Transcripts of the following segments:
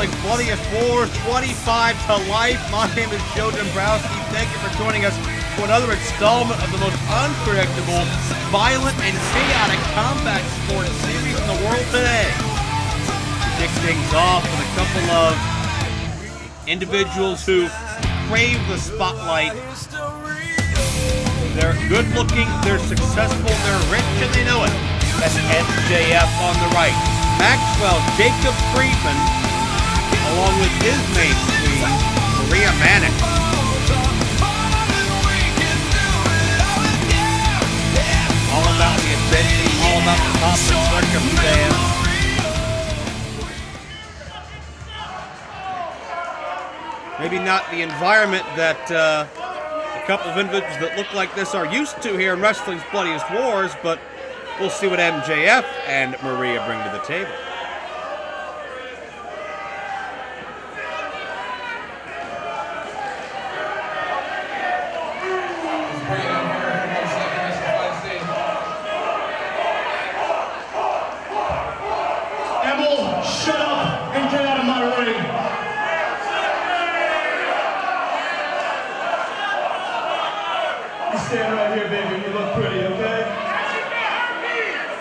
Wrestling Bloodiest Wars 25 to life. My name is Joe Dombrowski. Thank you for joining us for another installment of the most unpredictable, violent, and chaotic combat sports series in the world today. We kick things off with a couple of individuals who crave the spotlight. They're good looking, they're successful, they're rich, and they know it. That's MJF on the right. MAXWELL, Jacob Friedman, along with his main queen, MANIC. All about the attention, all about the top of circumstance. Maybe not the environment that a couple of individuals that look like this are used to here in wrestling's Bloodiest Wars, but we'll see what MJF and Maria bring to the table. Emil, shut up and get out of my ring. You stand right here, baby. You look pretty, okay?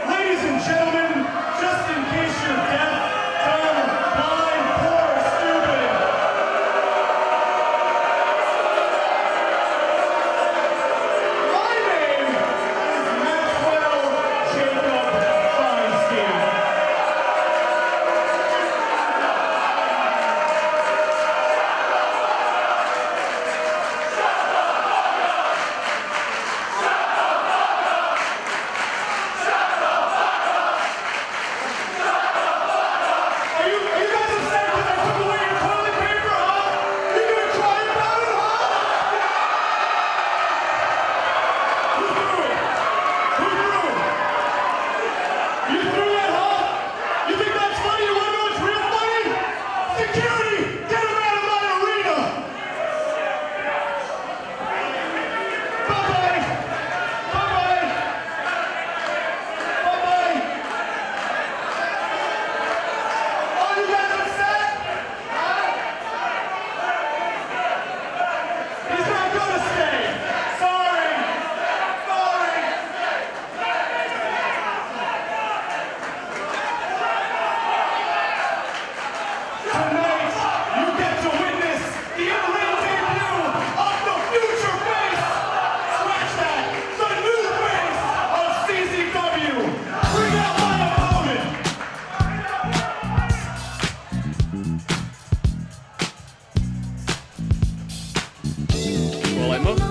Ladies and gentlemen, just in case you're deaf, dumb, blind, poor, or stupid. My name is MAXWELL Jacob Feinstein.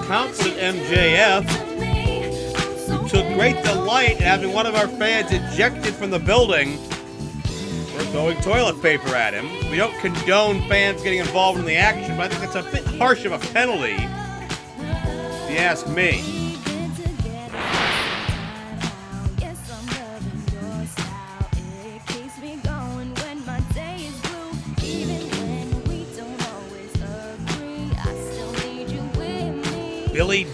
Confident MJF, who took great delight in having one of our fans ejected from the building for throwing toilet paper at him. We don't condone fans getting involved in the action, but I think it's a bit harsh of a penalty, if you ask me.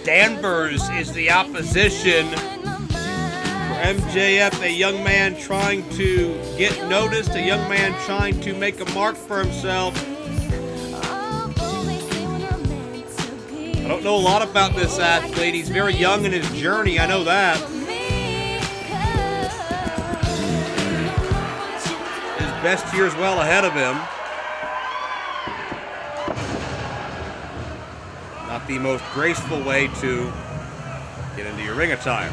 Danvers is the opposition for MJF, a young man trying to get noticed, a young man trying to make a mark for himself. I don't know a lot about this athlete. He's very young in his journey, I know that. His best year is well ahead of him. Not the most graceful way to get into your ring attire.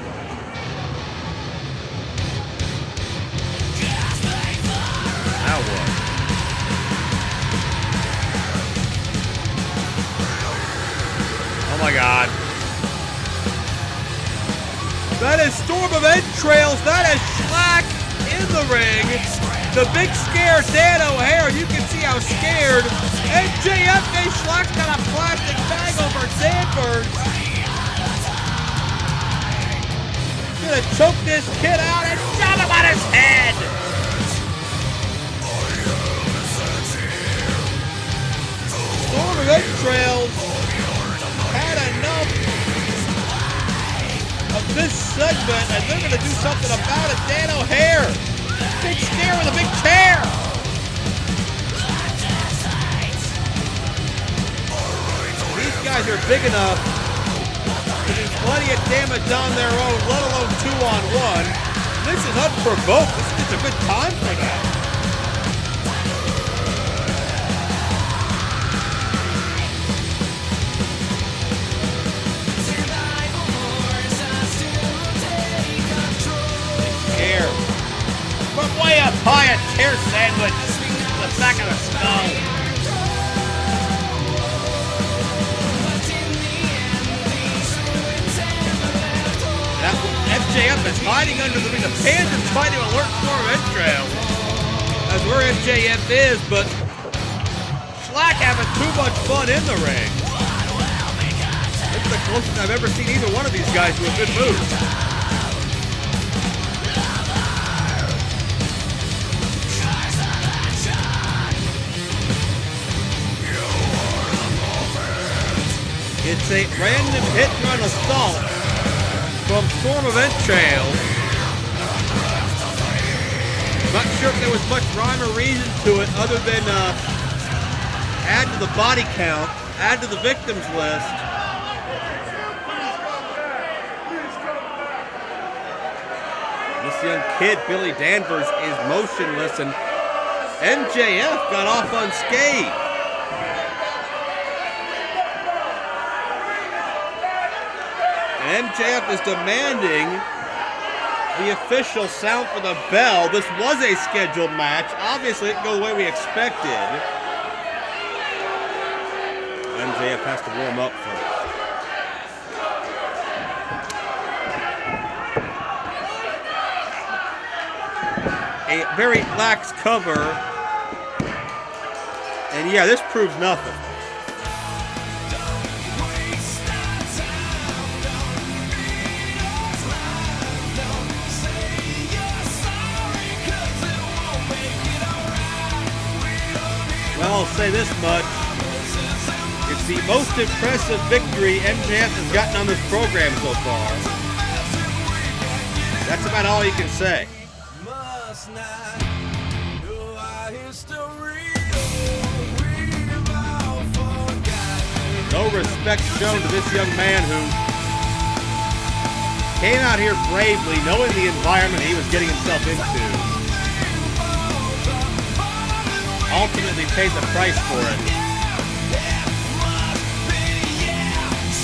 Now what? Oh my God. That is Storm of Entrails. That is Schlack in the ring. The big scare Dan O'Hare. You can see how scared MJF and Schlack's got a plastic bag over Danvers. Gonna choke this kid out and shove him on his head. Storm of Entrails had enough of this segment, and they're gonna do something about it. Dan O'Hare, big scare with a big chair. guys are big enough to do plenty of damage on their own, let alone 2-on-1. This is unprovoked. This is just a good time for them. Chair. But way up high, a chair sandwich to the back of the skull. MJF is hiding under the ring. The fans are trying to alert Storm of Entrails. That's where MJF is, but Schlack having too much fun in the ring. This is the closest I've ever seen either one of these guys to a good move. It's a random hit-run assault from Storm of Entrails. Not sure if there was much rhyme or reason to it other than add to the body count, add to the victims list. This young kid, Billy Danvers, is motionless, and MJF got off unscathed. MJF is demanding the official sound for the bell. This was a scheduled match. Obviously, it didn't go the way we expected. MJF has to warm up first. A very lax cover. And yeah, this proves nothing. Well, I'll say this much. It's the most impressive victory MJF has gotten on this program so far. That's about all you can say. No respect shown to this young man who came out here bravely, knowing the environment he was getting himself into. Ultimately pays the price for it.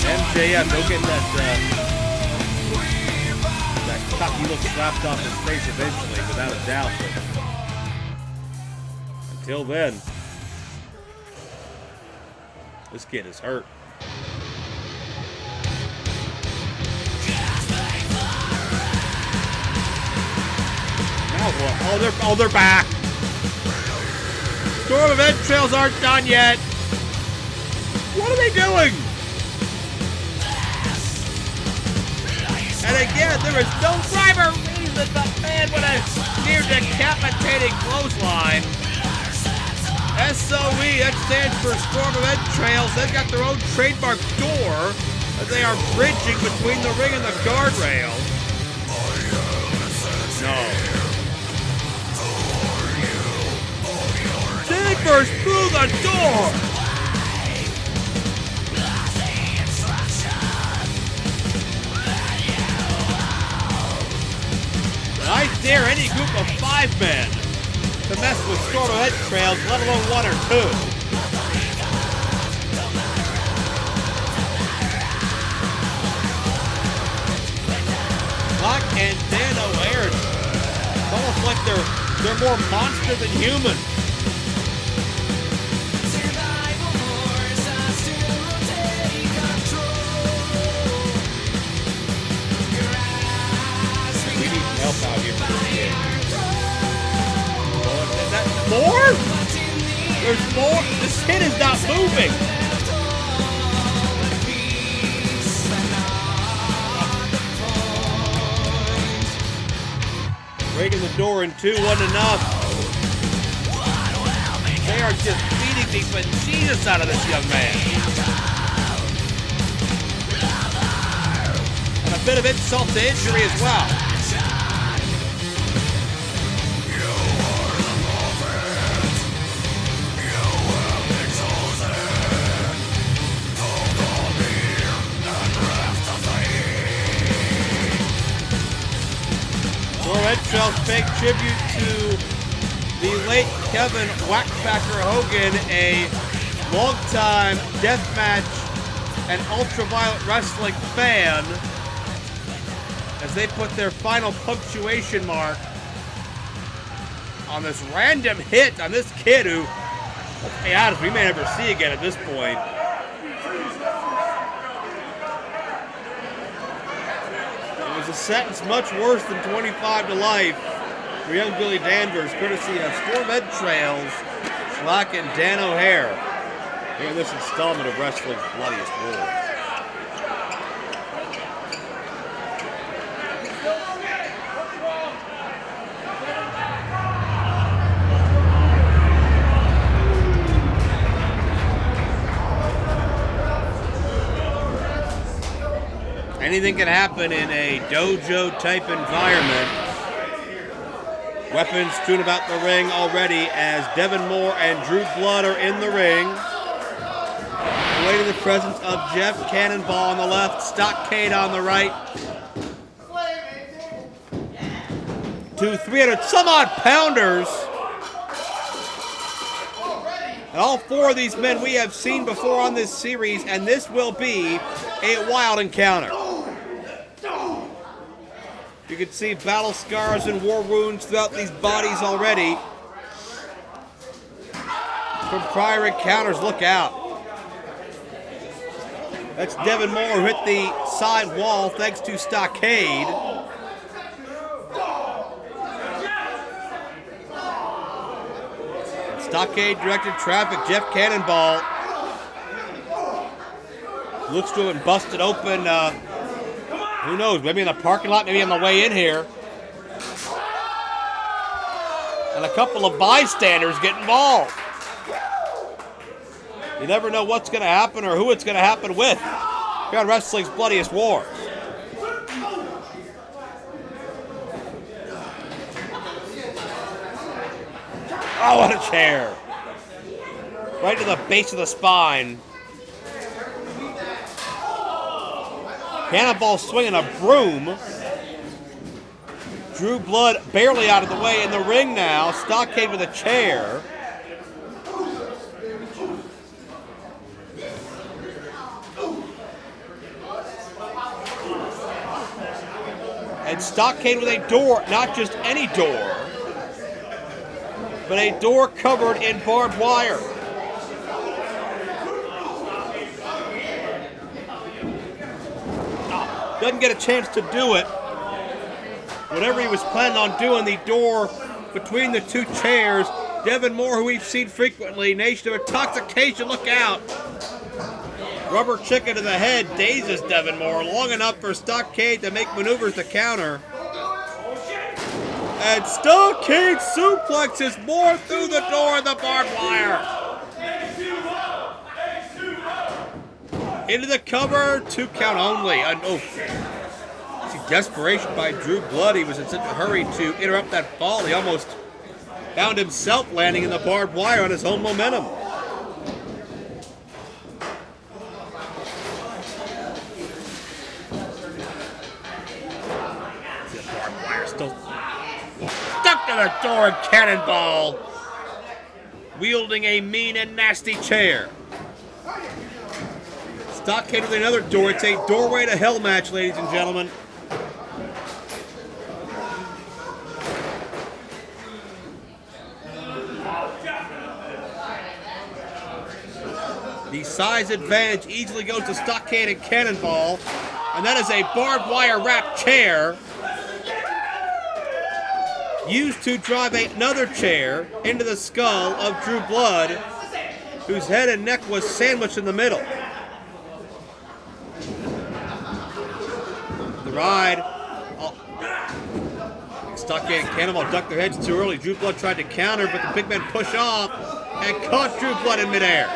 MJF, go get that cocky look slapped off his face eventually, without a doubt. But until then, this kid is hurt. Now what? Oh, they're back. Storm of Entrails aren't done yet. What are they doing? And again, there is no rhyme or reason the man with a near decapitating clothesline. SOE, that stands for Storm of Entrails. They've got their own trademark door as they are bridging between the ring and the guardrail. No. Danvers through the door! I dare any group of 5 men to mess with Storm of Entrails, let alone 1 or 2. Black and Dan O'Hare. It's almost like they're more monster than human. Help out here for this kid. Oh, is that more? There's more? This kid is not moving. Breaking the door in 2 wasn't enough. They are just beating the bejesus out of this young man. And a bit of insult to injury as well. paying tribute to the late Kevin Whackpacker Hogan, a longtime deathmatch and ultraviolet wrestling fan, as they put their final punctuation mark on this random hit on this kid who, let's be honest, we may never see again at this point. It was a sentence much worse than 25 to life for young Billy Danvers, courtesy of Storm Ed Trails, Slack, and Dan O'Hare, here in this installment of Wrestling's Bloodiest War. Anything can happen in a dojo-type environment. Weapons strewn about the ring already as Devon Moore and Drew Blood are in the ring. Awaiting the presence of Jeff Cannonball on the left, Stockade on the right. 2 300-some-odd pounders. And all 4 of these men we have seen before on this series, and this will be a wild encounter. You can see battle scars and war wounds throughout these bodies already. From prior encounters, look out. That's Devon Moore who hit the side wall thanks to Stockade. Stockade directed traffic. Jeff Cannonball looks to have been busted open. Who knows? Maybe in the parking lot, maybe on the way in here. And a couple of bystanders get involved. You never know what's going to happen or who it's going to happen with here on Wrestling's Bloodiest War. Oh, what a chair. Right to the base of the spine. Cannonball swinging a broom. Drew Blood barely out of the way in the ring now. Stockade with a chair. And Stockade with a door, not just any door, but a door covered in barbed wire. Doesn't get a chance to do it. Whatever he was planning on doing, the door between the 2 chairs. Devon Moore, who we've seen frequently, Nation of Intoxication, look out. Rubber chicken to the head dazes Devon Moore long enough for Stockade to make maneuvers to counter. And Stockade suplexes Moore through the door of the barbed wire. Into the cover, 2 count only. See desperation by Drew Blood. He was in such a hurry to interrupt that fall. He almost found himself landing in the barbed wire on his own momentum. See the barbed wire still stuck to the door, and Cannonball wielding a mean and nasty chair. Stockade with another door. It's a doorway to hell match, ladies and gentlemen. The size advantage easily goes to Stockade and Cannonball. And that is a barbed wire wrapped chair used to drive another chair into the skull of Drew Blood, whose head and neck was sandwiched in the middle. The ride. Stockade and Cannonball ducked their heads too early. Drew Blood tried to counter, but the big men push off and caught Drew Blood in midair.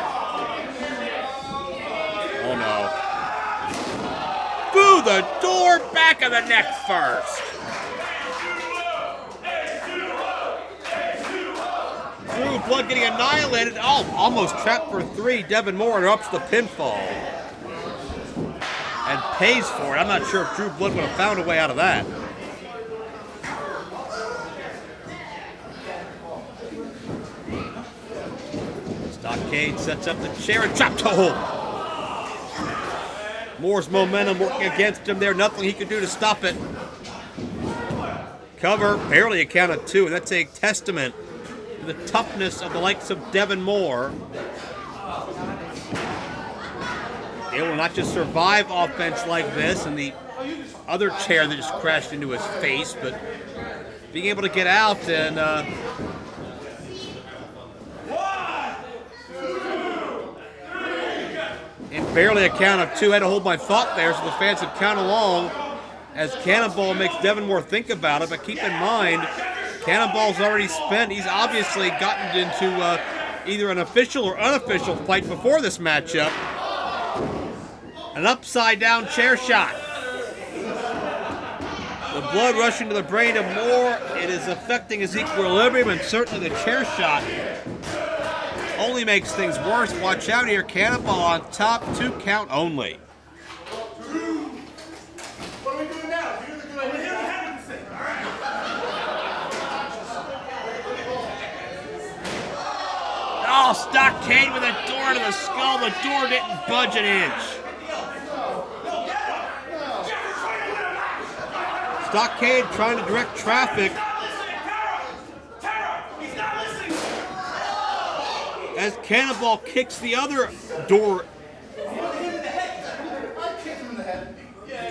Oh no. Through the door, back of the neck first. Drew Blood getting annihilated. Oh, almost trapped for 3. Devon Moore interrupts the pinfall and pays for it. I'm not sure if Drew Blood would have found a way out of that. Stockade sets up the chair and drop toe. Moore's momentum working against him there. Nothing he could do to stop it. Cover, barely a count of 2, and that's a testament to the toughness of the likes of Devon Moore. Able to not just survive offense like this and the other chair that just crashed into his face, but being able to get out and barely a count of 2. I had to hold my thought there so the fans could count along as Cannonball makes Devon Moore think about it. But keep in mind, Cannonball's already spent. He's obviously gotten into either an official or unofficial fight before this matchup. An upside-down chair shot. The blood rushing to the brain of Moore. It is affecting his equilibrium, and certainly the chair shot only makes things worse. Watch out here. Cannonball on top. 2 count only. What are we doing now? We're here to have this thing, all right? Oh, Stockade with a door to the skull. The door didn't budge an inch. Stockade trying to direct traffic as Cannonball kicks the other door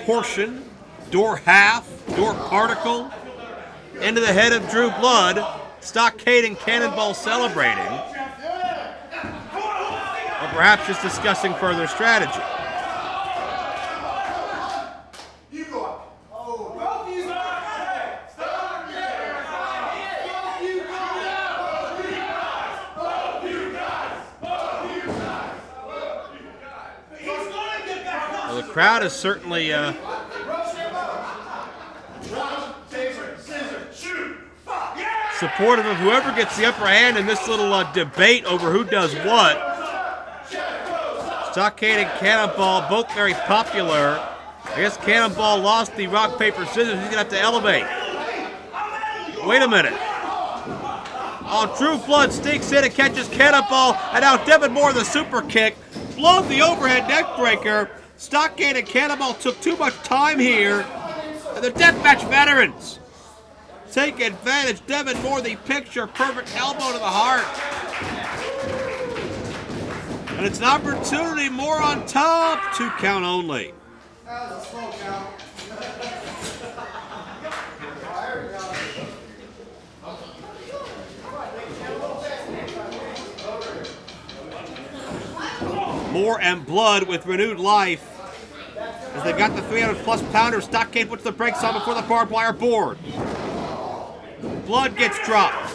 portion, door half, door particle, into the head of Drew Blood. Stockade and Cannonball celebrating, or perhaps just discussing further strategy. The crowd is certainly supportive of whoever gets the upper hand in this little debate over who does what. Stockade and Cannonball, both very popular. I guess Cannonball lost the rock, paper, scissors. He's going to have to elevate. Wait a minute. Oh, Drew Blood sneaks in and catches Cannonball, and now Devon Moore the super kick. Blood the overhead neck breaker. Stockade and Cannonball took too much time here. And the deathmatch veterans take advantage. Devon Moore, the picture-perfect elbow to the heart. And it's an opportunity. Moore on top. 2 count only. That was a slow count. Moore and Blood with renewed life as they've got the 300-plus pounder. Stockade puts the brakes on before the barbed wire board. Blood gets dropped.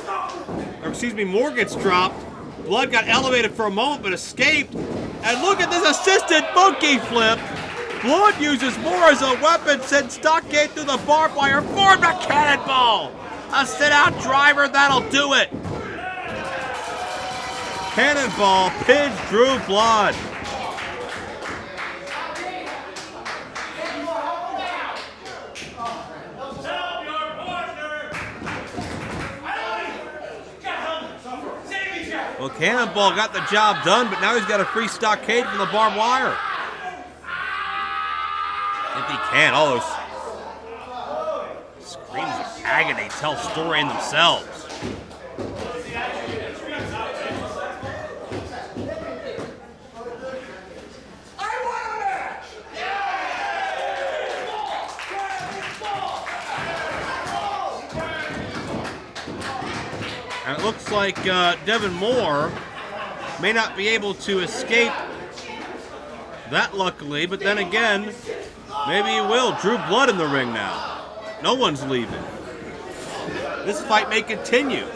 Or excuse me, Moore gets dropped. Blood got elevated for a moment but escaped. And look at this assisted monkey flip. Blood uses Moore as a weapon, sends Stockade through the barbed wire. Formed a cannonball. A sit-out driver, that'll do it. Cannonball pins Drew Blood. Well, Cannonball got the job done, but now he's got to free Stockade from the barbed wire. If he can, all those screams of agony tell story in themselves. And it looks like Devon Moore may not be able to escape that luckily, but then again, maybe he will. Drew Blood in the ring now. No one's leaving. This fight may continue.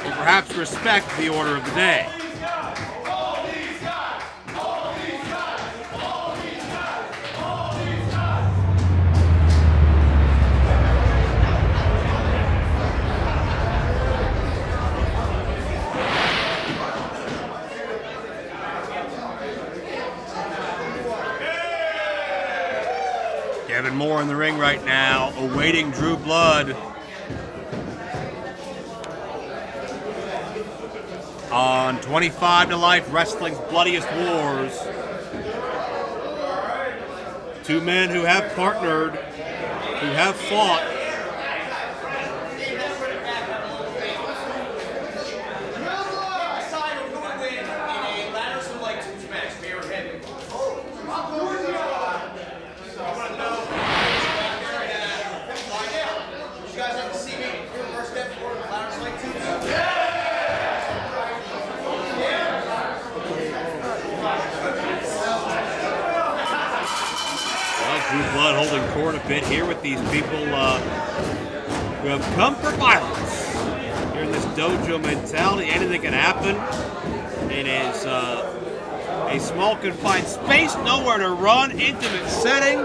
Or perhaps respect the order of the day. Devon Moore in the ring right now, awaiting Drew Blood. On 25 to Life, Wrestling's Bloodiest Wars. Two men who have partnered, who have fought. Drew Blood holding court a bit here with these people who have come for violence. Here in this dojo mentality, anything can happen. It is a small confined space, nowhere to run, intimate setting.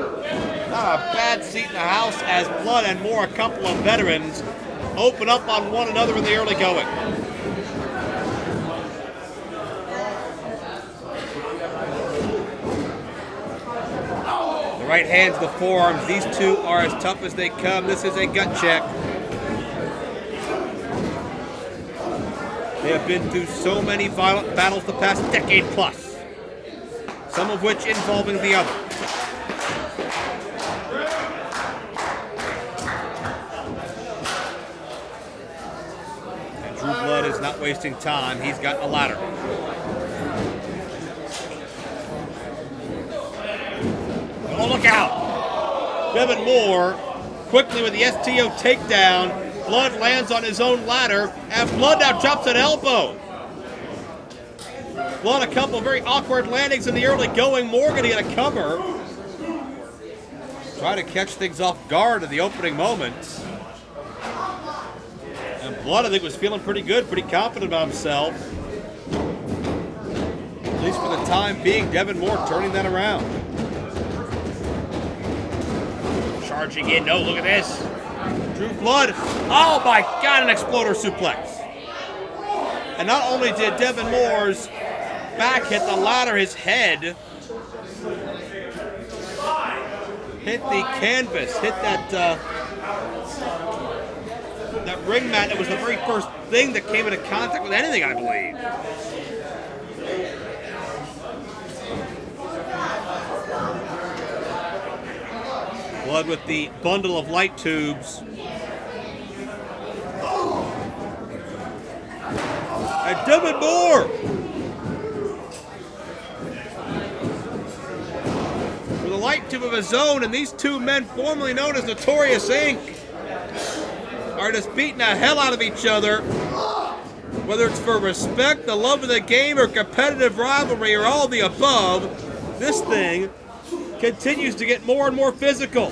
Not a bad seat in the house as Blood and Moore, a couple of veterans, open up on one another in the early going. Right hands, the forearms. These two are as tough as they come. This is a gut check. They have been through so many violent battles the past decade plus, some of which involving the other. And Drew Blood is not wasting time. He's got a ladder. Oh, look out! Devin Moore quickly with the STO takedown. Blood lands on his own ladder, and Blood now drops an elbow. Blood a couple very awkward landings in the early going. Moore gonna get a cover. Try to catch things off guard in the opening moments. And Blood, I think, was feeling pretty good, pretty confident about himself. At least for the time being, Devin Moore turning that around. Charging in, no, look at this. Drew Blood, oh my God, an exploder suplex. And not only did Devin Moore's back hit the ladder, his head hit the canvas, hit that that ring mat. It was the very first thing that came into contact with anything, I believe. Blood with the bundle of light tubes. And Devin Moore with a light tube of his own, and these two men, formerly known as Notorious Inc., are just beating the hell out of each other. Whether it's for respect, the love of the game, or competitive rivalry, or all the above, this thing continues to get more and more physical.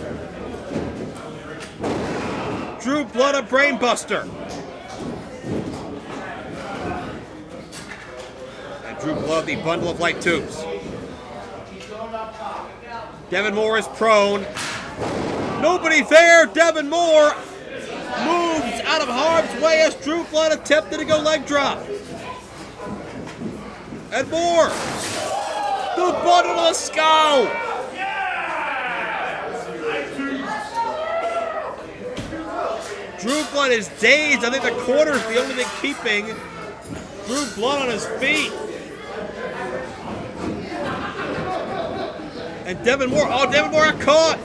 Drew Blood, a brainbuster. And Drew Blood, the bundle of light tubes. Devin Moore is prone. Nobody there. Devin Moore moves out of harm's way as Drew Blood attempted to go leg drop. And Moore, the bundle of the skull. Drew Blood is dazed. I think the corner's the only thing keeping Drew Blood on his feet. And Devin Moore, oh, Devin Moore got caught.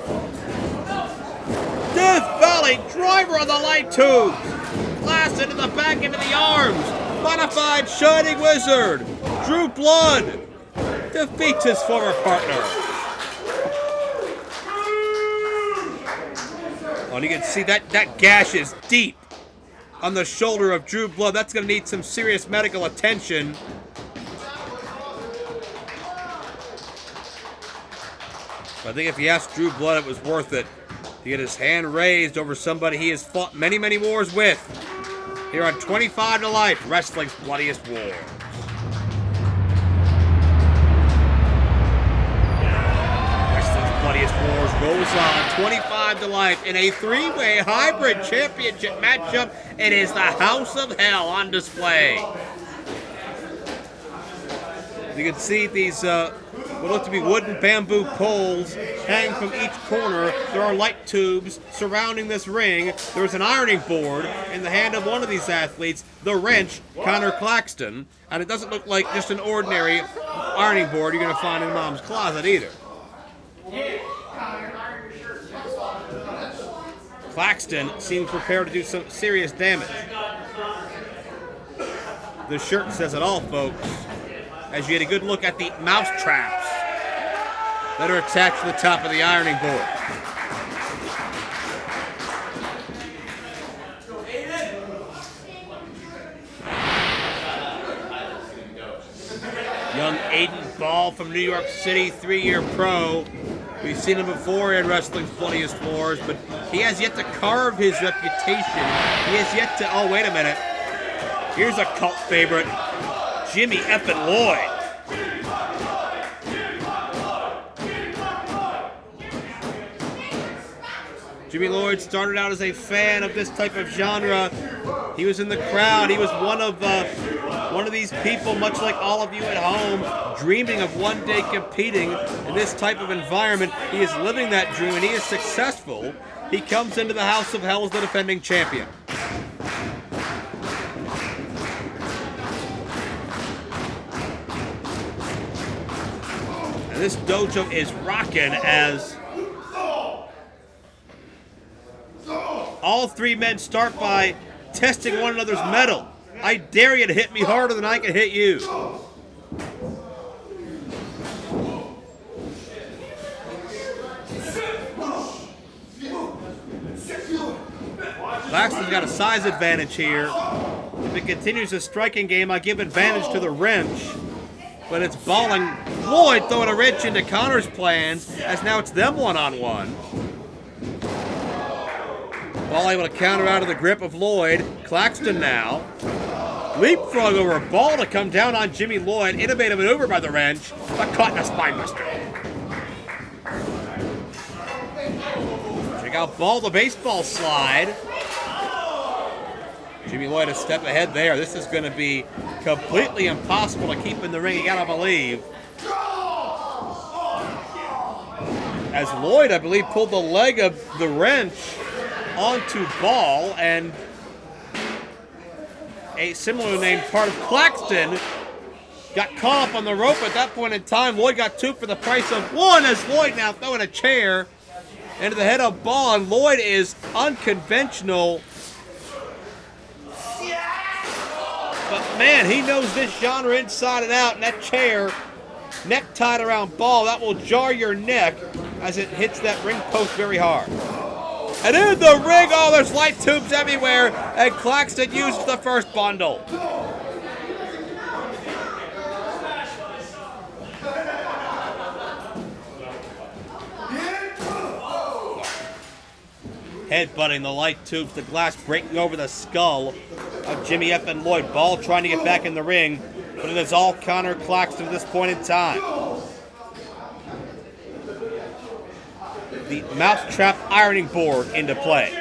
Death Valley driver on the light tubes. Blast into the back, into the arms. Modified Shining Wizard. Drew Blood defeats his former partner. Oh, and you can see that gash is deep on the shoulder of Drew Blood. That's going to need some serious medical attention. But I think if you ask Drew Blood, it was worth it to get his hand raised over somebody he has fought many, many wars with. Here on 25 to Life, Wrestling's Bloodiest War. Bloodiest Wars goes on 25 to Life in a three-way hybrid championship matchup. It is the House of Hell on display. You can see these what look to be wooden bamboo poles hang from each corner. There are light tubes surrounding this ring. There's an ironing board in the hand of one of these athletes, the wrench, Connor Claxton. And it doesn't look like just an ordinary ironing board you're going to find in Mom's closet either. Claxton seems prepared to do some serious damage. The shirt says it all, folks, as you get a good look at the mouse traps that are attached to the top of the ironing board. Young Aiden Ball from New York City, 3-year pro. We've seen him before in wrestling's bloodiest wars, but he has yet to carve his reputation. He has yet to, oh, wait a minute. Here's a cult favorite, Jimmy effing Lloyd. Jimmy Lloyd started out as a fan of this type of genre. He was in the crowd. He was one of these people, much like all of you at home, dreaming of one day competing in this type of environment. He is living that dream, and he is successful. He comes into the House of Hell as the defending champion. And this dojo is rocking as all three men start by testing one another's mettle. I dare you to hit me harder than I can hit you. Claxton's got a size advantage here. If it continues a striking game, I give advantage to the wrench. But it's balling. Lloyd throwing a wrench into Connor's plans, as now it's them one-on-one. Ball able to counter out of the grip of Lloyd. Claxton now. Leapfrog over a Ball to come down on Jimmy Lloyd. Innovative maneuver by the wrench, but caught in a spinebuster. Check out Ball, the baseball slide. Jimmy Lloyd a step ahead there. This is going to be completely impossible to keep in the ring, you gotta believe. As Lloyd, I believe, pulled the leg of the wrench onto Ball, and a similar named part of Claxton got caught up on the rope at that point in time. Lloyd got two for the price of one, as Lloyd now throwing a chair into the head of Ball, and Lloyd is unconventional. But man, he knows this genre inside and out, and that chair, neck tied around Ball, that will jar your neck as it hits that ring post very hard. And in the ring, oh, there's light tubes everywhere, and Claxton uses the first bundle. Headbutting the light tubes, the glass breaking over the skull of Jimmy effing Lloyd. Ball trying to get back in the ring, but it is all Connor Claxton at this point in time. The mousetrap ironing board into play.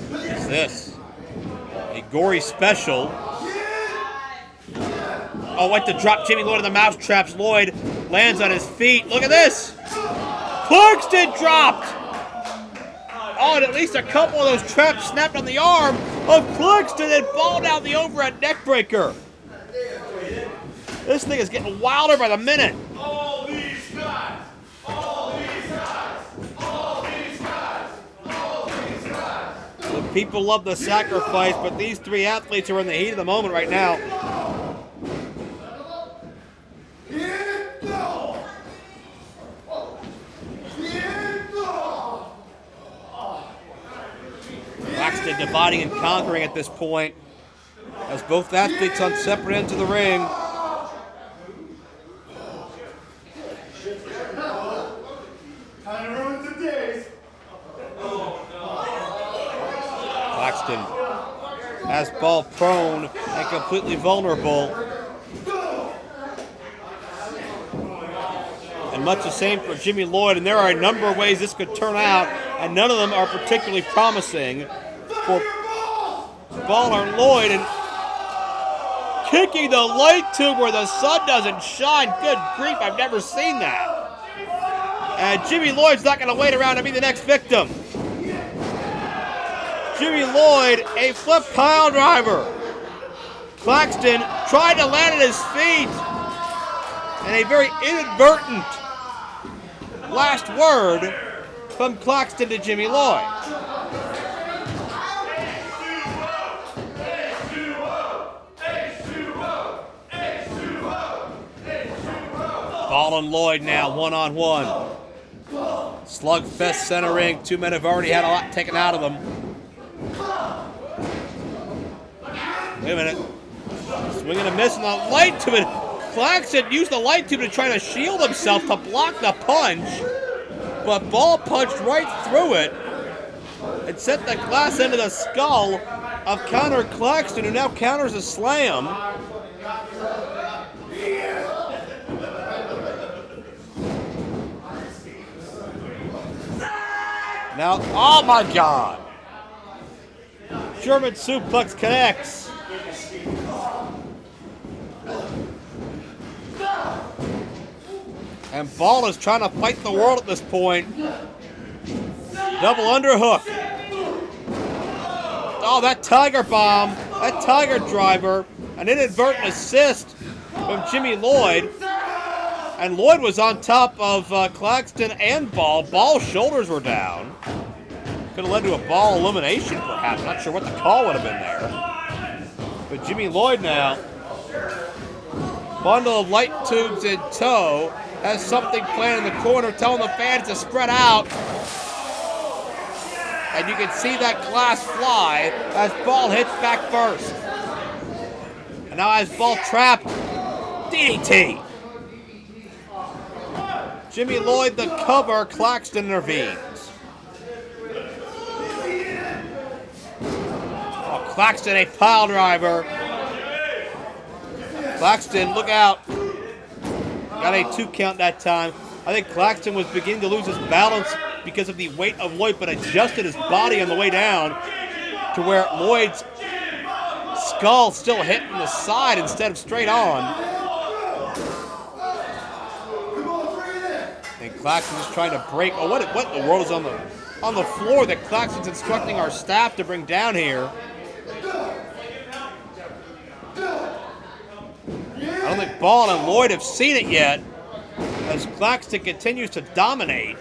What's this? A gory special. Oh, went to drop Jimmy Lloyd in the mousetraps. Lloyd lands on his feet. Look at this. Claxton dropped. Oh, and at least a couple of those traps snapped on the arm of Claxton and balled out the overhead neckbreaker. This thing is getting wilder by the minute. All these guys, all these guys, all these guys, all these guys. The people love the sacrifice, but these three athletes are in the heat of the moment right now. Claxton dividing and conquering at this point, as both athletes on separate ends of the ring. Kind of ruins the days. Claxton has Ball prone and completely vulnerable. And much the same for Jimmy Lloyd, and there are a number of ways this could turn out, and none of them are particularly promising for Ball or Lloyd, and kicking the light tube where the sun doesn't shine. Good grief, I've never seen that. And Jimmy Lloyd's not going to wait around to be the next victim. Jimmy Lloyd, a flip pile driver. Claxton tried to land at his feet. And a very inadvertent last word from Claxton to Jimmy Lloyd. Ball and Lloyd now one-on-one. Slugfest center ring. Two men have already had a lot taken out of them. Wait a minute. Swinging and missing the light tube. Claxton used the light tube to try to shield himself to block the punch. But Ball punched right through it and sent the glass into the skull of counter Claxton, who now counters a slam. Now, oh my God! German suplex connects. And Ball is trying to fight the world at this point. Double underhook. Oh, that Tiger Bomb, that Tiger Driver, an inadvertent assist from Jimmy Lloyd. And Lloyd was on top of Claxton and Ball. Ball's shoulders were down. Could have led to a Ball elimination, perhaps. Not sure what the call would have been there. But Jimmy Lloyd now, bundle of light tubes in tow, has something planned in the corner, telling the fans to spread out. And you can see that glass fly as Ball hits back first. And now as Ball trapped, DDT. Jimmy Lloyd the cover, Claxton intervenes. Oh, Claxton a pile driver. Claxton, look out. Got a 2 count that time. I think Claxton was beginning to lose his balance because of the weight of Lloyd, but adjusted his body on the way down to where Lloyd's skull still hit in the side instead of straight on. And Claxton's trying to break. Oh, what in the world is on the floor that Claxton's instructing our staff to bring down here? I don't think Ball and Lloyd have seen it yet, as Claxton continues to dominate.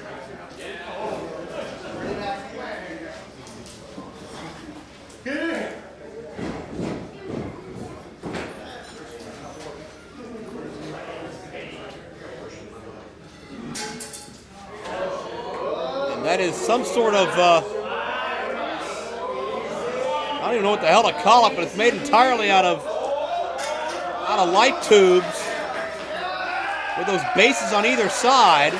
And that is some sort of, I don't even know what the hell to call it, but it's made entirely out of light tubes with those bases on either side.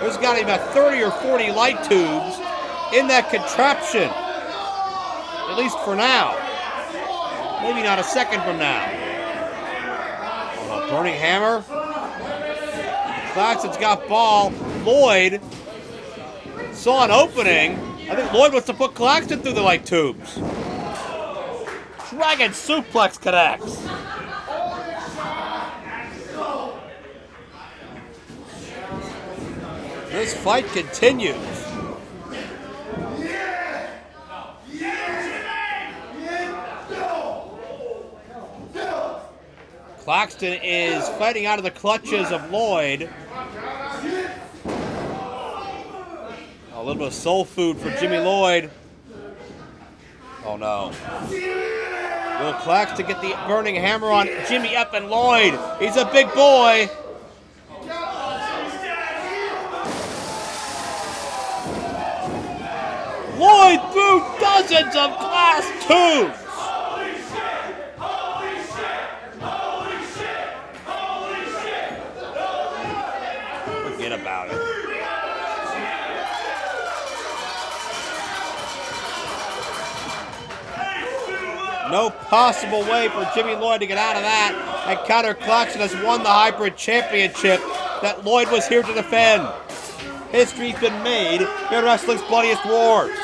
There's got to be about 30 or 40 light tubes in that contraption, at least for now. Maybe not a second from now. Oh, burning hammer. Claxton's got Ball. Lloyd saw an opening. I think Lloyd wants to put Claxton through the light tubes. Dragon suplex connects. This fight continues. Claxton is fighting out of the clutches of Lloyd. A little bit of soul food for Jimmy Lloyd. Oh no. Will Claxton get the burning hammer on Jimmy up and Lloyd? He's a big boy. Lloyd threw dozens of glass tubes. Holy shit! Holy shit! Holy shit! Holy shit! Forget about it. No possible way for Jimmy Lloyd to get out of that. And Counter Claxton has won the hybrid championship that Lloyd was here to defend. History's been made in wrestling's bloodiest wars.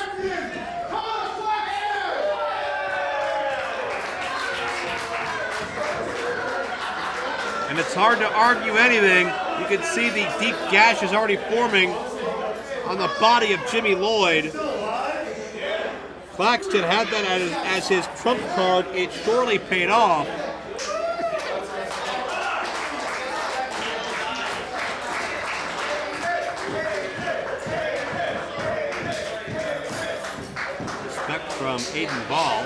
And it's hard to argue anything. You can see the deep gashes already forming on the body of Jimmy Lloyd. Claxton had that as his trump card. It surely paid off. Respect from AIDEN BAAL.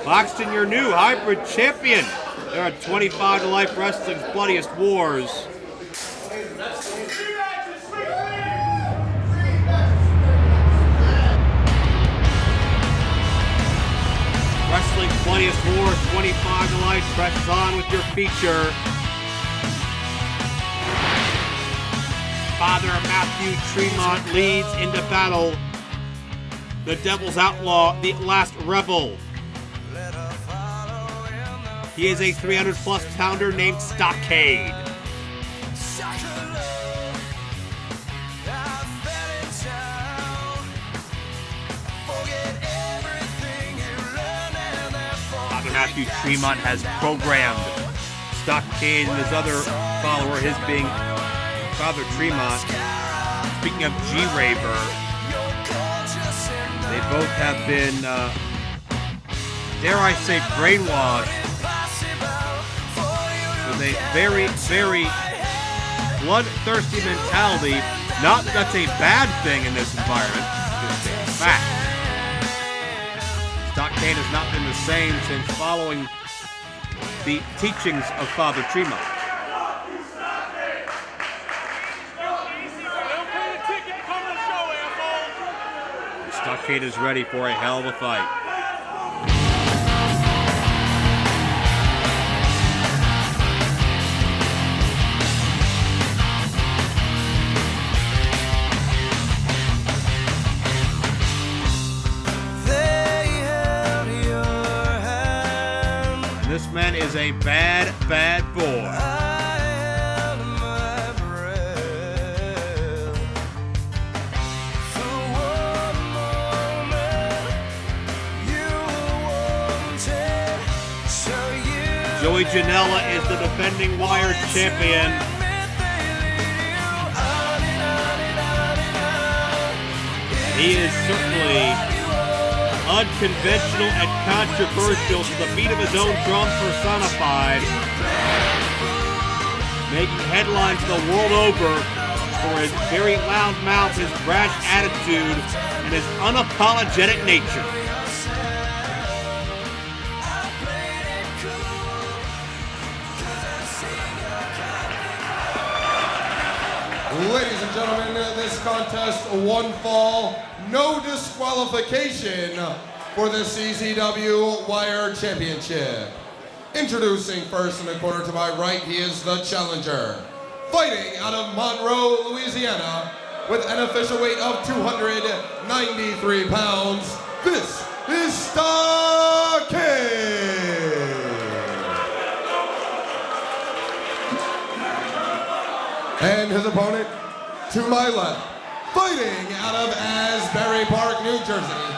Claxton, your new hybrid champion. They're at 25 to life wrestling's bloodiest wars. Wrestling's bloodiest wars, 25 to life. Press on with your feature. Father Matthew Tremont leads into battle. The Devil's Outlaw, the last rebel. He is a 300-plus pounder named Stockade. Father Matthew Tremont has programmed Stockade and his other follower, his being Father Tremont. Speaking of G-Raver, they both have been, dare I say, brainwashed with a very, very bloodthirsty mentality. Not that that's a bad thing in this environment, just a fact. Stockade has not been the same since following the teachings of Father Tremont. Stockade is ready for a hell of a fight. This man is a bad, bad boy. Joey Janela is the defending Wire champion. He is certainly unconventional and controversial to the beat of his own drum personified, making headlines the world over for his very loud mouth, his brash attitude, and his unapologetic nature. Ladies and gentlemen, this contest, one fall, no disqualification for the CZW Wire Championship. Introducing first in the corner to my right, he is the challenger. Fighting out of Monroe, Louisiana, with an official weight of 293 pounds, this is Stockade. And his opponent, to my left, fighting out of Asbury Park, New Jersey,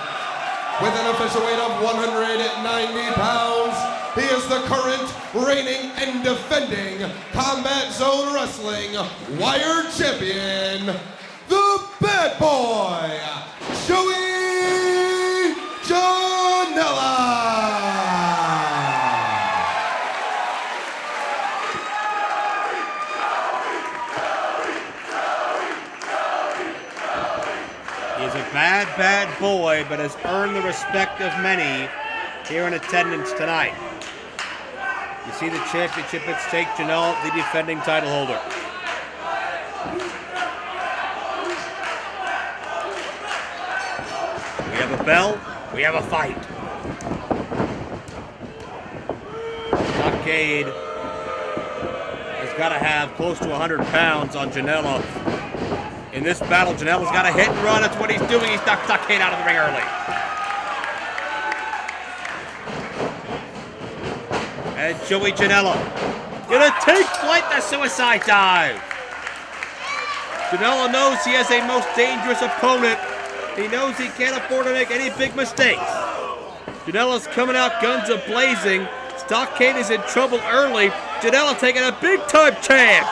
with an official weight of 190 pounds, he is the current, reigning, and defending Combat Zone Wrestling Wire Champion, the Bad Boy, Joey Janela. Bad, bad boy, but has earned the respect of many here in attendance tonight. You see the championship at stake, Janela, the defending title holder. We have a bell, we have a fight. Stockade has got to have close to 100 pounds on Janela. In this battle, Janela's got a hit and run. That's what he's doing. He's knocked Stockade out of the ring early. And Joey Janela Gonna take flight, the suicide dive. Janela knows he has a most dangerous opponent. He knows he can't afford to make any big mistakes. Janela's coming out guns a-blazing. Stockade is in trouble early. Janela taking a big-time chance.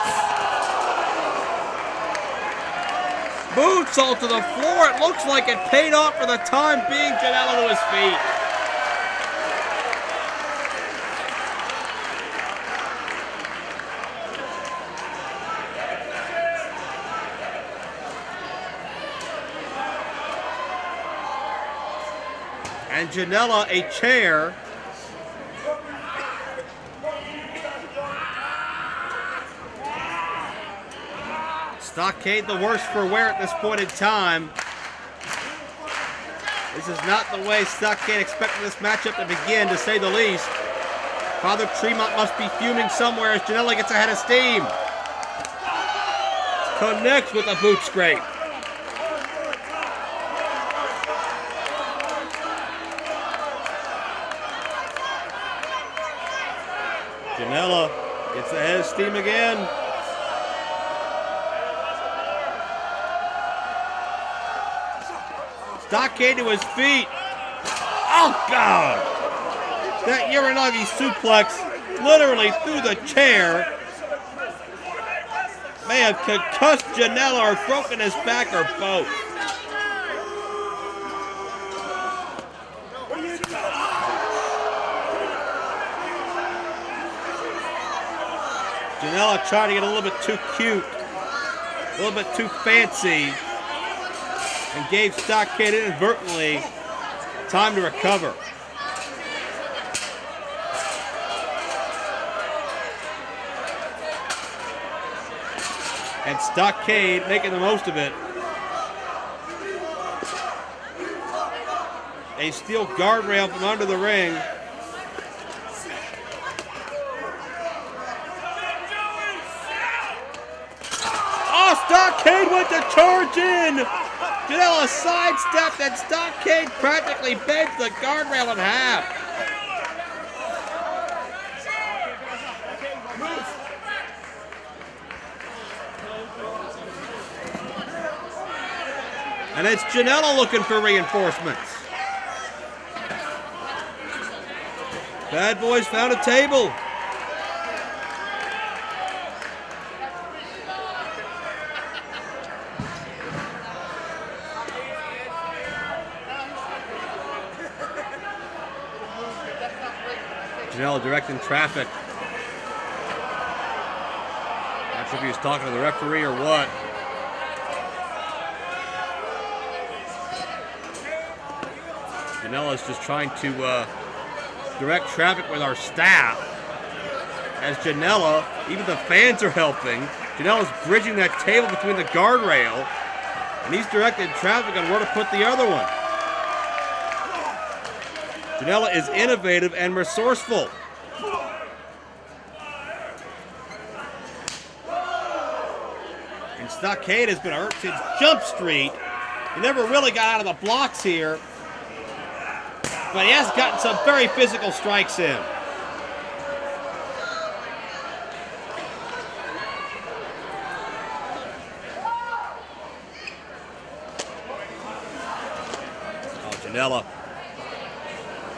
Moonsault to the floor. It looks like it paid off for the time being. Janela to his feet. And Janela a chair. Stockade the worse for wear at this point in time. This is not the way Stockade expected this matchup to begin, to say the least. Father Tremont must be fuming somewhere as Janela gets ahead of steam. Connects with a boot scrape. Janela gets ahead of steam again. Stockade to his feet. Oh, God! That Uranagi suplex literally through the chair may have concussed Janela or broken his back or both. Janela trying to get a little bit too cute, a little bit too fancy, and gave Stockade inadvertently time to recover. And Stockade making the most of it. A steel guardrail from under the ring. Oh, Stockade went to charge in. Janela sidestepped and Stockade practically bends the guardrail in half. And it's Janela looking for reinforcements. Bad Boys found a table. Janela directing traffic. Not sure if he was talking to the referee or what. Janela's just trying to direct traffic with our staff. As Janela, even the fans are helping. Janela's bridging that table between the guardrail, and he's directing traffic on where to put the other one. Janela is innovative and resourceful. And Stockade has been hurt since Jump Street. He never really got out of the blocks here, but he has gotten some very physical strikes in. Oh, Janela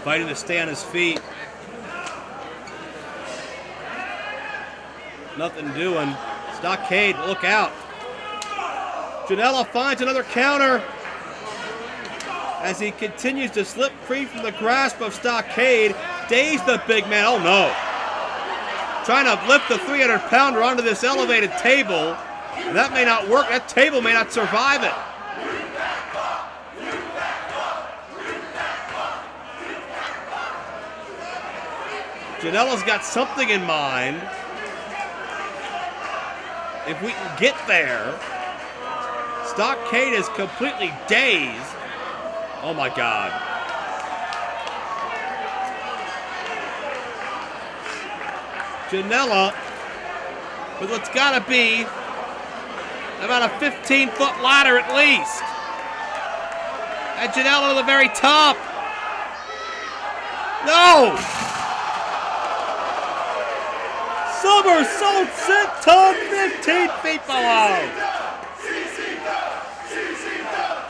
fighting to stay on his feet. Nothing doing. Stockade, look out. Janela finds another counter as he continues to slip free from the grasp of Stockade. Dazed the big man. Oh no. Trying to lift the 300-pounder onto this elevated table. And that may not work. That table may not survive it. Janela's got something in mind. If we can get there. Stockade is completely dazed. Oh my God. Janela with what's gotta be about a 15-foot ladder at least. And Janela to the very top. No! Somersault senton 15 feet below.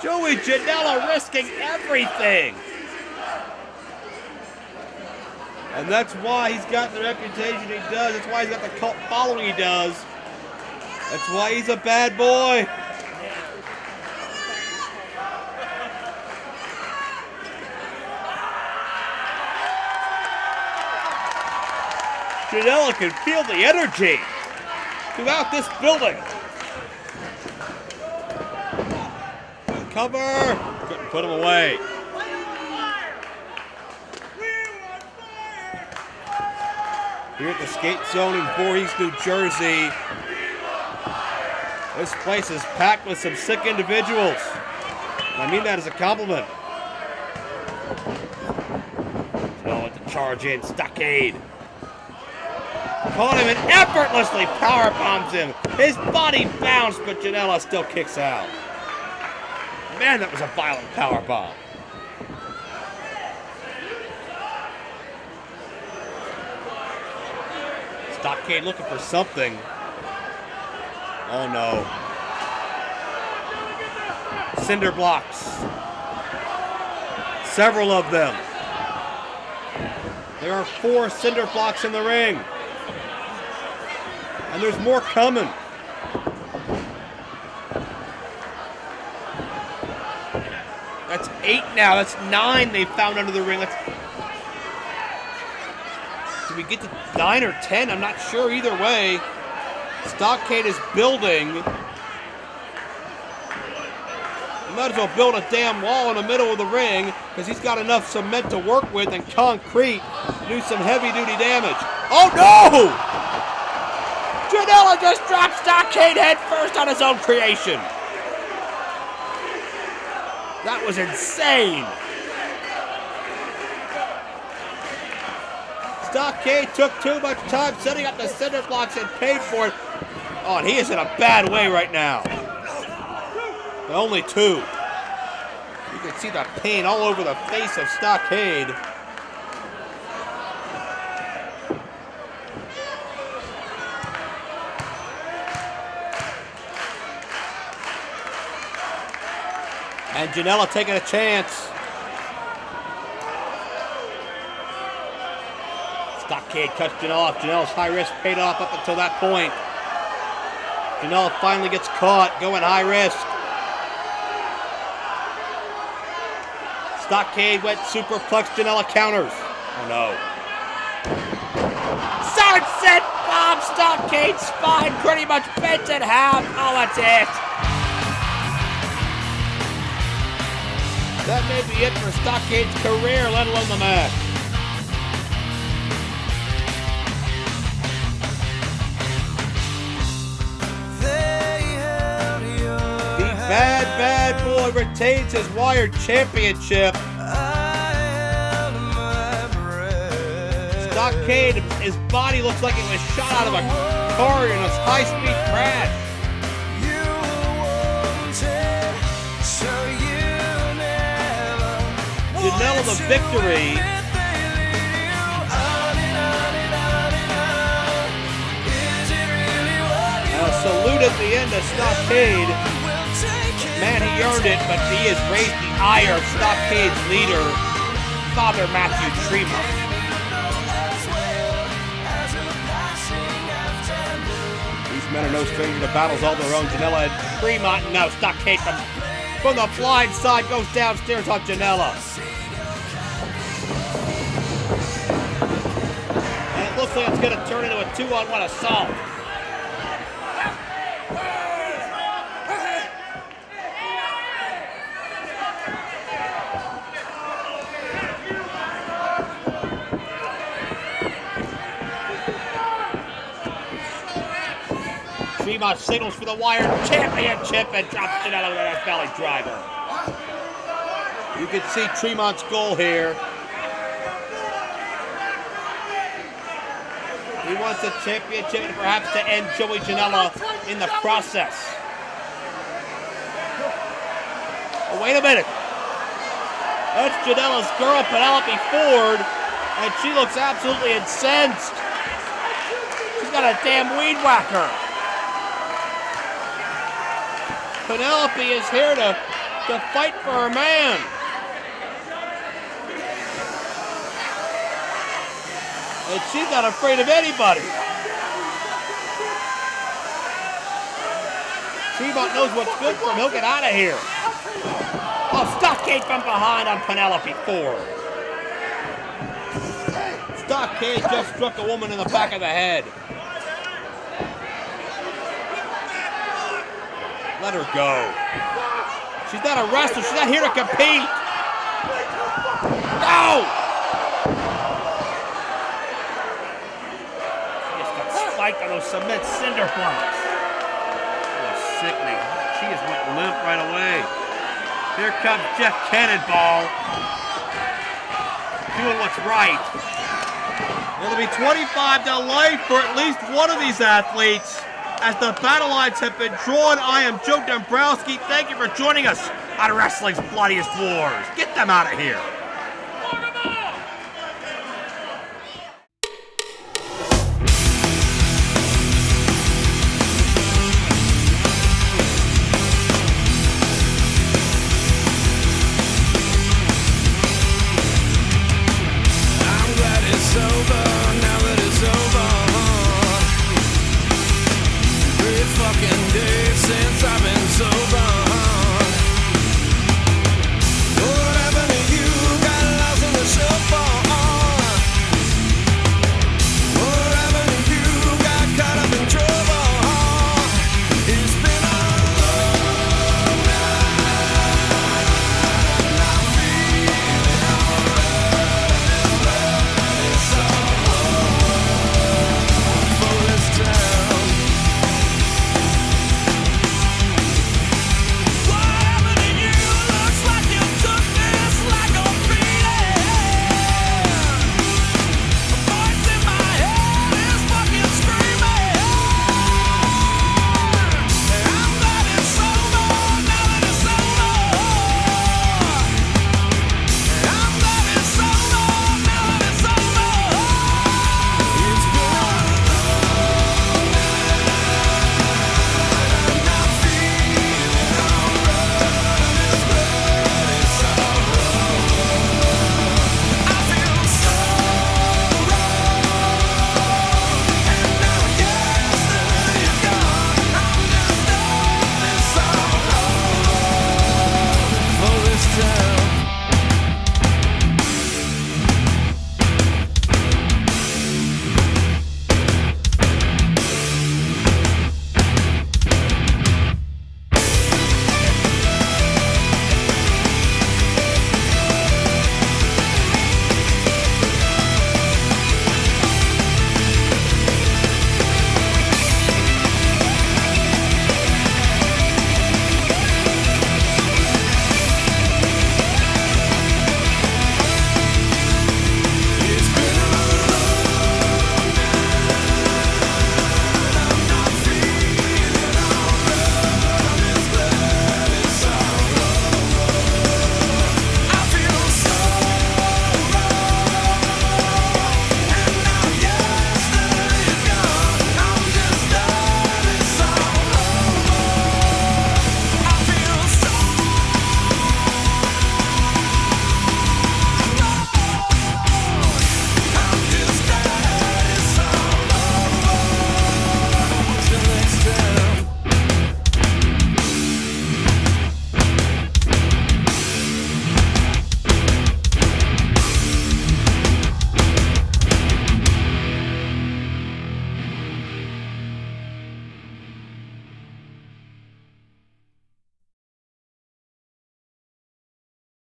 Joey Janela risking everything. And that's why he's got the reputation he does. That's why he's got the cult following he does. That's why he's a bad boy. Janela can feel the energy throughout this building. Cover. Couldn't put him away. Here at the skate zone in Voorhees, New Jersey. This place is packed with some sick individuals. And I mean that as a compliment. So with the charge in, Stockade. Caught him and effortlessly power bombs him. His body bounced, but Janela still kicks out. Man, that was a violent power bomb. Stockade looking for something. Oh no. Cinder blocks. Several of them. There are 4 cinder blocks in the ring. And there's more coming. That's 8 now. That's 9 they found under the ring. Did we get to 9 or 10? I'm not sure either way. Stockade is building. You might as well build a damn wall in the middle of the ring because he's got enough cement to work with and concrete to do some heavy-duty damage. Oh, no! Janela just dropped Stockade head first on his own creation. That was insane. Stockade took too much time setting up the cinder blocks and paid for it. Oh, and he is in a bad way right now. But only 2. You can see the pain all over the face of Stockade. And Janela taking a chance. Stockade cuts Janela off. Janela's high risk paid off up until that point. Janela finally gets caught, going high risk. Stockade went superplex, Janela counters. Oh no. Sunset bomb, Stockade's spine pretty much bent in half. Oh, that's it. That may be it for Stockade's career, let alone the match. Bad boy retains his Wired Championship. Stockade, his body looks like it was shot out of a car in a high-speed crash. Janela the victory. And a salute at the end of Stockade. Man, he earned it, but he has raised the ire of Stockade's leader, Father Matthew Tremont. These men are no stranger to battles all their own. Janela and Tremont, and now Stockade from the blind side goes downstairs on Janela. And it looks like it's going to turn into a 2-on-1 assault. Tremont signals for the Wired Championship and drops Janela with that belly driver. You can see Tremont's goal here. He wants a championship and perhaps to end Joey Janela in the process. Oh, wait a minute. That's Janela's girl, Penelope Ford, and she looks absolutely incensed. She's She's got a damn weed whacker. Penelope is here to fight for her man. And she's not afraid of anybody. Tremont knows what's good for him. He'll get out of here. Oh, Stockade from behind on Penelope Ford. Stockade just struck a woman in the back of the head. Let her go. She's not a wrestler. She's not here to compete. No! She just got spiked on those cement cinder blocks. Oh, sickening. She just went limp right away. Here comes Jeff Cannonball. Doing what's right. It'll be 25 to life for at least one of these athletes. As the battle lines have been drawn, I am Joe Dombrowski. Thank you for joining us on Wrestling's Bloodiest Wars. Get them out of here.